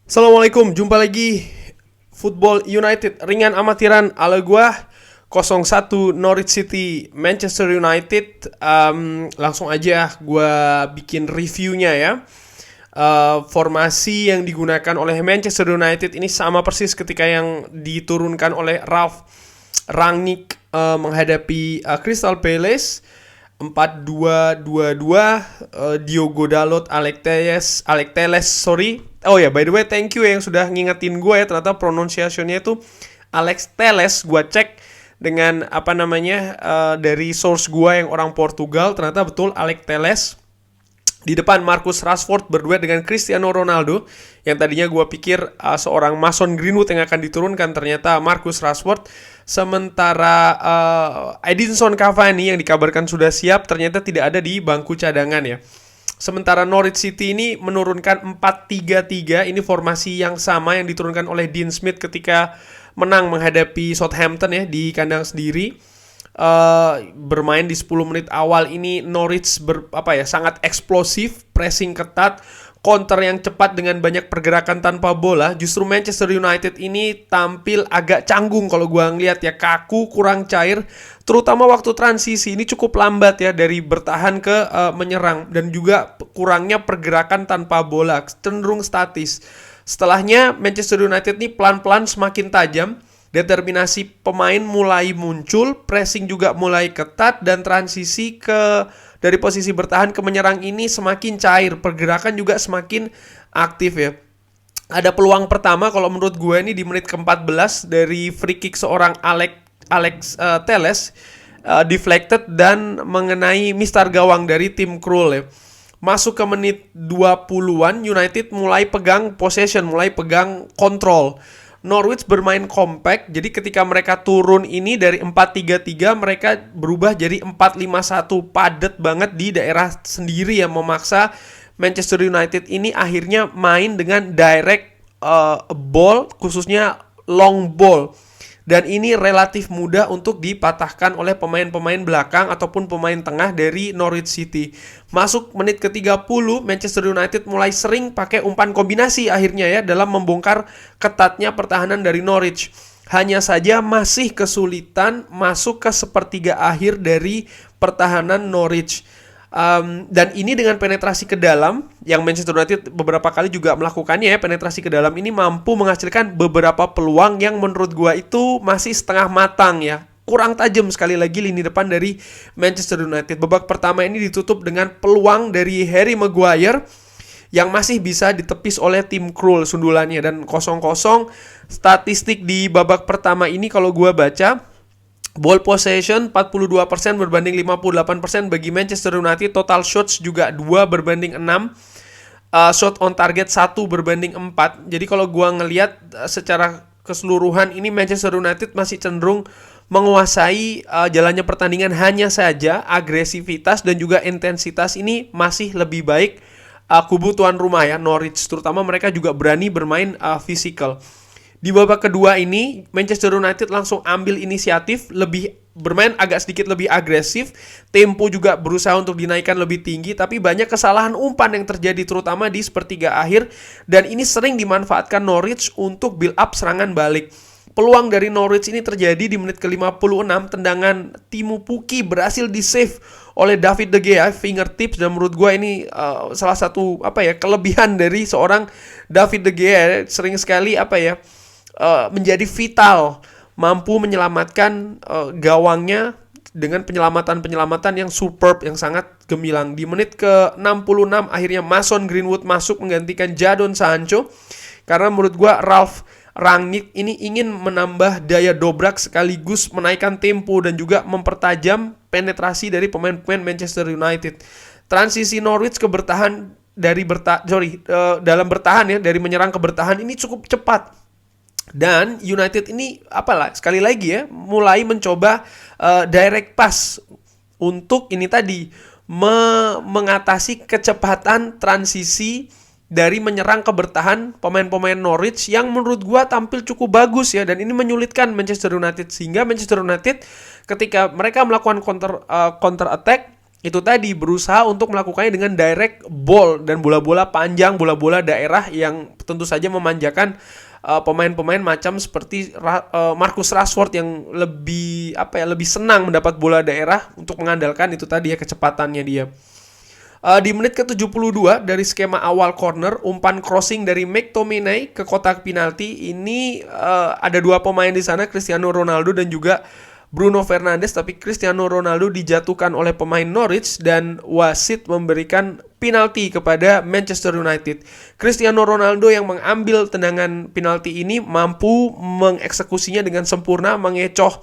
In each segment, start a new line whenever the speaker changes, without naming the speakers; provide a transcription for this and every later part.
Assalamualaikum, jumpa lagi Football United ringan amatiran ala gua 0-1 Norwich City Manchester United. Langsung aja gua bikin reviewnya ya. Formasi yang digunakan oleh Manchester United ini sama persis ketika yang diturunkan oleh Ralf Rangnick menghadapi Crystal Palace. 4-2-2-2. Diogo Dalot, Alex Telles, sorry. Oh ya, by the way, thank you yang sudah ngingetin gue ya. Ternyata pronunciation-nya itu Alex Telles. Gue cek dengan dari source gue yang orang Portugal. Ternyata betul Alex Telles. Di depan Marcus Rashford berduet dengan Cristiano Ronaldo. Yang tadinya gue pikir seorang Mason Greenwood yang akan diturunkan, ternyata Marcus Rashford. Sementara Edinson Cavani yang dikabarkan sudah siap ternyata tidak ada di bangku cadangan ya. Sementara Norwich City ini menurunkan 4-3-3. Ini formasi yang sama yang diturunkan oleh Dean Smith ketika menang menghadapi Southampton ya di kandang sendiri. Bermain di 10 menit awal ini Norwich sangat eksplosif, pressing ketat, counter yang cepat dengan banyak pergerakan tanpa bola. Justru Manchester United ini tampil agak canggung kalau gua ngeliat ya, kaku, kurang cair, terutama waktu transisi ini cukup lambat ya dari bertahan ke menyerang, dan juga kurangnya pergerakan tanpa bola, cenderung statis. Setelahnya Manchester United ini pelan-pelan semakin tajam. Determinasi pemain mulai muncul, pressing juga mulai ketat, dan transisi dari posisi bertahan ke menyerang ini semakin cair, pergerakan juga semakin aktif ya. Ada peluang pertama kalau menurut gue ini di menit ke-14 dari free kick seorang Alex Telles, deflected dan mengenai mistar gawang dari tim Krul ya. Masuk ke menit 20-an, United mulai pegang possession, mulai pegang kontrol. Norwich bermain compact, jadi ketika mereka turun ini dari 4-3-3 mereka berubah jadi 4-5-1, padat banget di daerah sendiri yang memaksa Manchester United ini akhirnya main dengan direct ball, khususnya long ball. Dan ini relatif mudah untuk dipatahkan oleh pemain-pemain belakang ataupun pemain tengah dari Norwich City. Masuk menit ke-30, Manchester United mulai sering pakai umpan kombinasi akhirnya ya dalam membongkar ketatnya pertahanan dari Norwich. Hanya saja masih kesulitan masuk ke sepertiga akhir dari pertahanan Norwich. Dan ini dengan penetrasi ke dalam yang Manchester United beberapa kali juga melakukannya ya, penetrasi ke dalam ini mampu menghasilkan beberapa peluang yang menurut gua itu masih setengah matang ya, kurang tajam sekali lagi lini depan dari Manchester United. Babak pertama ini ditutup dengan peluang dari Harry Maguire yang masih bisa ditepis oleh tim Krul sundulannya, dan 0-0. Statistik di babak pertama ini kalau gua baca, ball possession 42% berbanding 58% bagi Manchester United. Total shots juga 2 berbanding 6. Shot on target 1 berbanding 4. Jadi kalau gua ngelihat secara keseluruhan ini Manchester United masih cenderung menguasai jalannya pertandingan. Hanya saja agresivitas dan juga intensitas ini masih lebih baik kubu tuan rumah ya, Norwich. Terutama mereka juga berani bermain physical. Di babak kedua ini Manchester United langsung ambil inisiatif, lebih bermain agak sedikit lebih agresif, tempo juga berusaha untuk dinaikkan lebih tinggi, tapi banyak kesalahan umpan yang terjadi terutama di sepertiga akhir, dan ini sering dimanfaatkan Norwich untuk build up serangan balik. Peluang dari Norwich ini terjadi di menit ke-56, tendangan Timu Puki berhasil di-save oleh David De Gea, fingertips, dan menurut gue ini salah satu kelebihan dari seorang David De Gea, sering sekali menjadi vital, mampu menyelamatkan gawangnya dengan penyelamatan yang superb, yang sangat gemilang. Di menit ke-66 akhirnya Mason Greenwood masuk menggantikan Jadon Sancho, karena menurut gua Ralf Rangnick ini ingin menambah daya dobrak sekaligus menaikkan tempo dan juga mempertajam penetrasi dari pemain-pemain Manchester United. Transisi Norwich ke bertahan dalam bertahan ya, dari menyerang ke bertahan ini cukup cepat. Dan United ini sekali lagi ya, mulai mencoba direct pass untuk ini tadi mengatasi kecepatan transisi dari menyerang ke bertahan pemain-pemain Norwich yang menurut gua tampil cukup bagus ya, dan ini menyulitkan Manchester United, sehingga Manchester United ketika mereka melakukan counter attack itu tadi berusaha untuk melakukannya dengan direct ball dan bola-bola panjang, bola-bola daerah yang tentu saja memanjakan pemain-pemain macam seperti Marcus Rashford yang lebih senang mendapat bola daerah untuk mengandalkan itu tadi ya kecepatannya dia. Di menit ke-72 dari skema awal corner, umpan crossing dari McTominay ke kotak penalti ini ada dua pemain di sana, Cristiano Ronaldo dan juga Bruno Fernandes, tapi Cristiano Ronaldo dijatuhkan oleh pemain Norwich dan wasit memberikan penalti kepada Manchester United. Cristiano Ronaldo yang mengambil tendangan penalti ini mampu mengeksekusinya dengan sempurna, mengecoh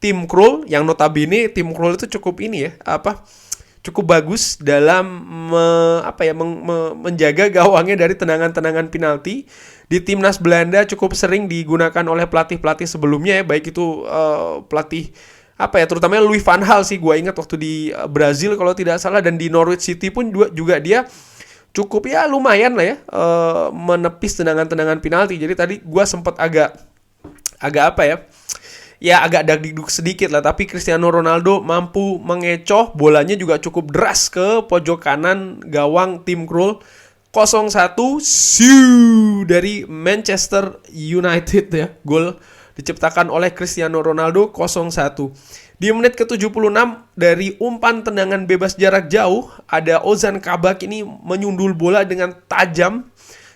Tim Krul yang notabene Tim Krul itu cukup cukup bagus dalam menjaga gawangnya dari tendangan-tendangan penalti. Di timnas Belanda cukup sering digunakan oleh pelatih-pelatih sebelumnya ya, baik itu pelatih terutama Louis van Gaal sih, gue ingat waktu di Brazil kalau tidak salah, dan di Norwich City pun juga dia cukup ya lumayan lah ya menepis tendangan-tendangan penalti. Jadi tadi gue sempat agak dagdikduk sedikit lah, tapi Cristiano Ronaldo mampu mengecoh, bolanya juga cukup deras ke pojok kanan gawang Tim Krul. 0-1 dari Manchester United ya. Gol diciptakan oleh Cristiano Ronaldo 0-1. Di menit ke-76 dari umpan tendangan bebas jarak jauh, ada Ozan Kabak ini menyundul bola dengan tajam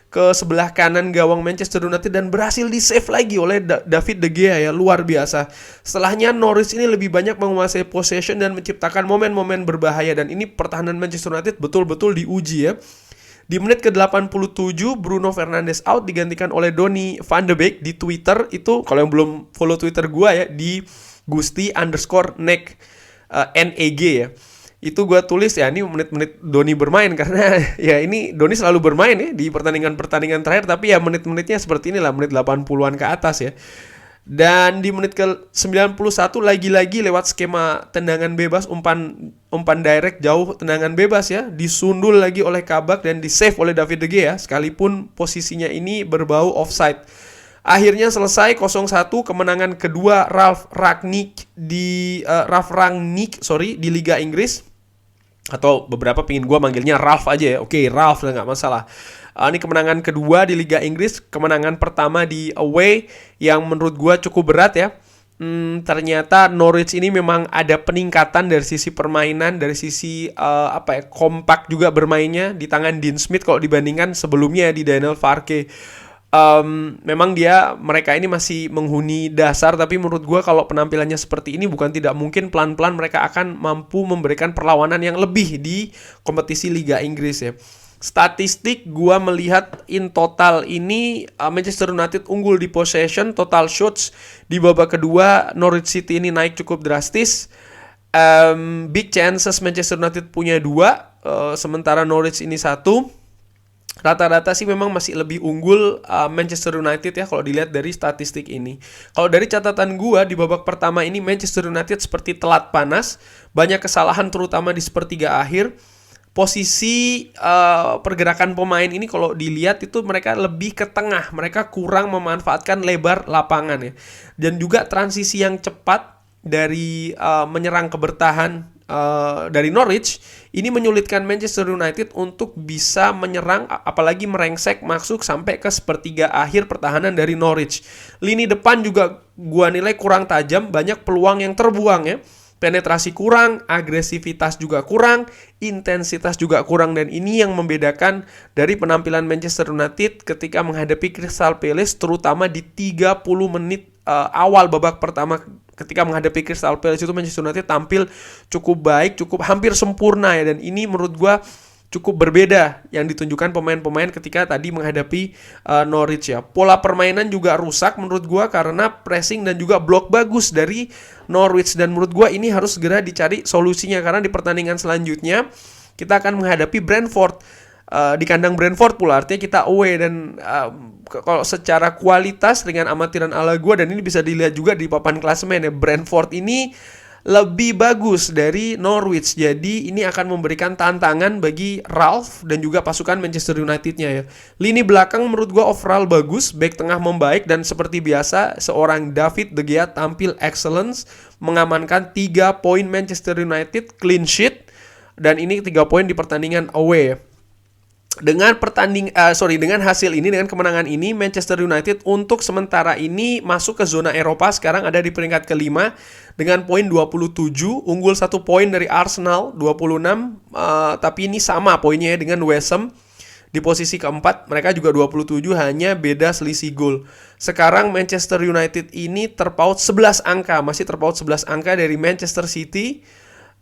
ke sebelah kanan gawang Manchester United dan berhasil di-save lagi oleh David De Gea ya, luar biasa. Setelahnya Norwich ini lebih banyak menguasai possession dan menciptakan momen-momen berbahaya, dan ini pertahanan Manchester United betul-betul diuji ya. Di menit ke-87 Bruno Fernandes out, digantikan oleh Donny van de Beek. Di Twitter itu, kalau yang belum follow Twitter gua ya, di Gusti_Neg NEG ya, itu gue tulis ya ini menit-menit Doni bermain, karena ya ini Doni selalu bermain ya di pertandingan-pertandingan terakhir, tapi ya menit-menitnya seperti inilah, menit 80-an ke atas ya. Dan di menit ke-91 lagi-lagi lewat skema tendangan bebas, umpan direct jauh, tendangan bebas ya, disundul lagi oleh Kabak dan di-save oleh David De Gea sekalipun posisinya ini berbau offside. Akhirnya selesai 0-1, kemenangan kedua Ralf Rangnick di Liga Inggris, atau beberapa pingin gue manggilnya Ralf aja ya. Oke, Ralf lah, nggak masalah. Ini kemenangan kedua di Liga Inggris, kemenangan pertama di away yang menurut gue cukup berat ya. Ternyata Norwich ini memang ada peningkatan dari sisi permainan, dari sisi kompak juga bermainnya di tangan Dean Smith kalau dibandingkan sebelumnya di Daniel Farke. Memang mereka ini masih menghuni dasar, tapi menurut gue kalau penampilannya seperti ini bukan tidak mungkin pelan-pelan mereka akan mampu memberikan perlawanan yang lebih di kompetisi Liga Inggris ya. Statistik gue melihat in total ini Manchester United unggul di possession, total shots di babak kedua Norwich City ini naik cukup drastis. Big chances Manchester United punya 2, sementara Norwich ini 1. Rata-rata sih memang masih lebih unggul Manchester United ya kalau dilihat dari statistik ini. Kalau dari catatan gua di babak pertama ini Manchester United seperti telat panas, banyak kesalahan terutama di sepertiga akhir. Posisi pergerakan pemain ini kalau dilihat itu mereka lebih ke tengah, mereka kurang memanfaatkan lebar lapangan ya. Dan juga transisi yang cepat dari menyerang ke bertahan dari Norwich ini menyulitkan Manchester United untuk bisa menyerang, apalagi merengsek masuk sampai ke sepertiga akhir pertahanan dari Norwich. Lini depan juga gua nilai kurang tajam, banyak peluang yang terbuang ya. Penetrasi kurang, agresivitas juga kurang, intensitas juga kurang, dan ini yang membedakan dari penampilan Manchester United ketika menghadapi Crystal Palace, terutama di 30 menit awal babak pertama. Ketika menghadapi Crystal Palace itu Manchester United tampil cukup baik, cukup hampir sempurna ya, dan ini menurut gua cukup berbeda yang ditunjukkan pemain-pemain ketika tadi menghadapi Norwich ya. Pola permainan juga rusak menurut gua karena pressing dan juga blok bagus dari Norwich, dan menurut gua ini harus segera dicari solusinya karena di pertandingan selanjutnya kita akan menghadapi Brentford di kandang Brentford pula, artinya kita away, dan kalau secara kualitas dengan amatiran ala gua, dan ini bisa dilihat juga di papan klasemen ya, Brentford ini lebih bagus dari Norwich. Jadi ini akan memberikan tantangan bagi Ralf dan juga pasukan Manchester United-nya ya. Lini belakang menurut gue overall bagus, back tengah membaik, dan seperti biasa seorang David De Gea tampil excellence, mengamankan 3 poin Manchester United, clean sheet. Dan ini 3 poin di pertandingan away. Dengan hasil ini, dengan kemenangan ini, Manchester United untuk sementara ini masuk ke zona Eropa. Sekarang ada di peringkat kelima dengan poin 27, unggul 1 poin dari Arsenal 26, tapi ini sama poinnya ya dengan West Ham di posisi keempat. Mereka juga 27, hanya beda selisih gol. Sekarang Manchester United ini terpaut 11 angka, masih terpaut 11 angka dari Manchester City.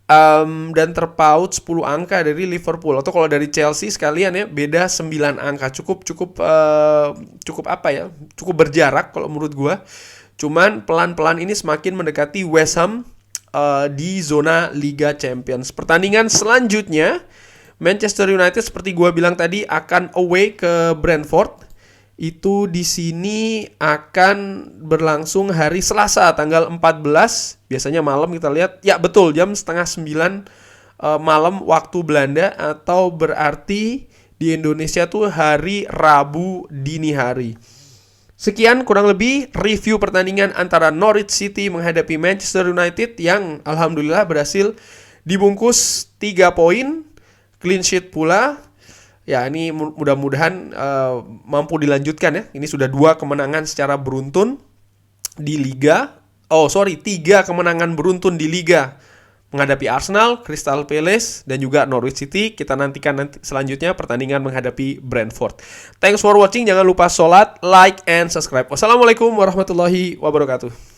Dan terpaut 10 angka dari Liverpool. Atau kalau dari Chelsea sekalian ya, beda 9 angka. Cukup apa ya? Cukup berjarak kalau menurut gua. Cuman pelan-pelan ini semakin mendekati West Ham di zona Liga Champions. Pertandingan selanjutnya Manchester United seperti gua bilang tadi akan away ke Brentford. Itu di sini akan berlangsung hari Selasa tanggal 14. Biasanya malam kita lihat. Ya betul, jam 8:30 malam waktu Belanda, atau berarti di Indonesia tuh hari Rabu dini hari. Sekian kurang lebih review pertandingan antara Norwich City menghadapi Manchester United yang alhamdulillah berhasil dibungkus 3 poin, clean sheet pula. Ya, ini mudah-mudahan mampu dilanjutkan ya. Ini sudah 2 kemenangan secara beruntun di Liga. 3 kemenangan beruntun di Liga. Menghadapi Arsenal, Crystal Palace, dan juga Norwich City. Kita nantikan selanjutnya pertandingan menghadapi Brentford. Thanks for watching. Jangan lupa sholat, like, and subscribe. Wassalamualaikum warahmatullahi wabarakatuh.